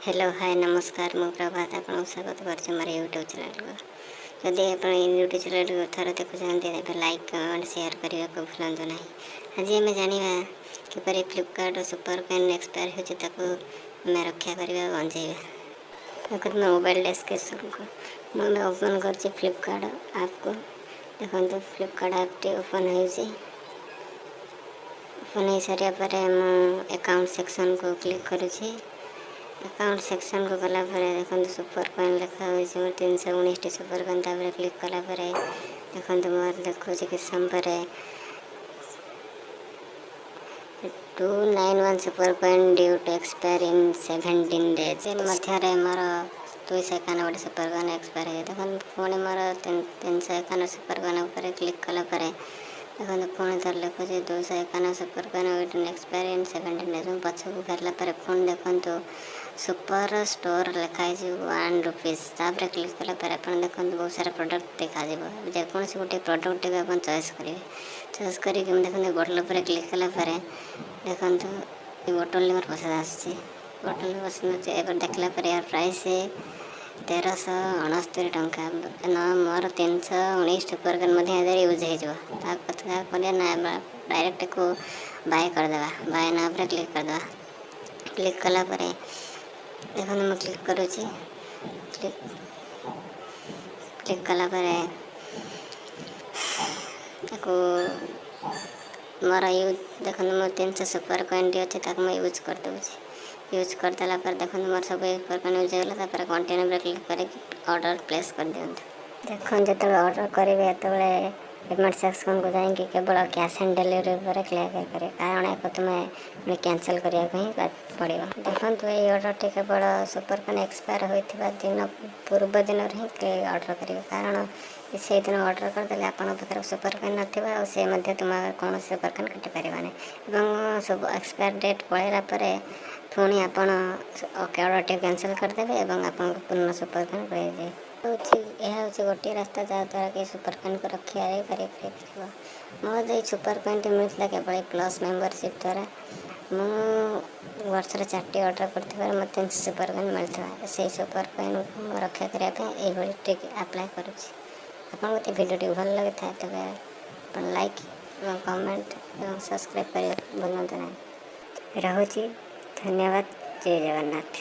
Hello hi नमस्कार मु प्रभात आपको स्वागत कर मोर यूट्यूब चैनल को। जदि आप यूट्यूब चैनल को थोड़ा देखुं तेज लाइक कमेंट शेयर करने को भूलु ना। आज आम जाना किपर फ्लिपकार्ट सुपर पेन एक्सपायर होमें रक्षा करवा बंचेगा। देखो मैं मोबाइल डिस्क्रिप्शन को मुझे ओपन कर फ्लिपकार्ट ऐप को। देखो फ्लिपकार्ट ऐप टी ओपन हो सारापर मु अकाउंट सेक्शन को क्लिक करुँची। अकाउंट सेक्शन को गला देखो सुपर कॉइन लिखा हुई 319 सुपर कॉइन तापर क्लिक कला देखो मोर देखो कि समय 291 super coin due to expire in 17 days मध्य मोर 291 सुपर कॉइन एक्सपायर है। देखो पुणी मोर 391 सुपर कॉइन क्लिक कला देखो पुणी थर लिखुच 291 super coin expire in 17 days पछक फेरला पुणी देखो सुपर स्टोर लिखाई 1 रुपीज तापर क्लिक कला आप देखो बहुत सारा प्रोडक्ट देखा जेकोसी गोटे प्रोडक्ट आप चॉइस करेंगे। चॉइस करके देखो बोटल पर क्लिक कला देखो ये बोटल मोर पसंद आसूँ। बोटल पसंद एवं देखला यार प्राइस 1369 टंका मोर 319 सुपर कॉइन यूज हो डायरेक्ट को बाय करदे बाय ना क्लिक करदे। क्लिक कला देखो मैं क्लिक करुँची क्लिक कला मोर यूज देखो मोर 300 सुपर कॉइन टी अच्छे मैं यूज करदे। यूज करदेला देखो मोर सब सुपर कॉइन यूज होगा कंटिन्यू पर क्लिक करके ऑर्डर प्लेस कर दिखाँ। देखो जो ऑर्डर करेंगे ये पेमेंट सेक्शन को जाएंगे केवल कैश ऑन डिलीवरी पर क्लिक करेंगे कारण एक तुम्हें कैंसल करने ही पड़ो। देखो ये ऑर्डर टी केवल सुपर कॉइन एक्सपायर होता दिन पूर्व दिन ही ऑर्डर करेंगे कारण से दिन ऑर्डर करदे आप सुपर कॉइन ना से तुम कौन सुपर कॉइन काटि पारे सब एक्सपायर डेट पलैला पुणी आप ऑर्डर टी कैंसल करदे और आप पूर्ण सुपर कॉइन पड़े यह गोटे रास्ता जहाँद्वारा कि सुपर कॉइन को रक्षा पार मोदी सुपर कॉइन टी मिलता केवल प्लस मेम्बरशिप द्वारा वर्ष 4टी ऑर्डर कर मत 300 सुपर कॉइन मिलता से सुपर कॉइन रक्षा करने ये ट्रिक अप्लाई करुँच। आपको भिडियो भल लगी था तेज लाइक कमेंट और सब्सक्राइब करने भूलु ना। रहुची धन्यवाद। जय जगन्नाथ।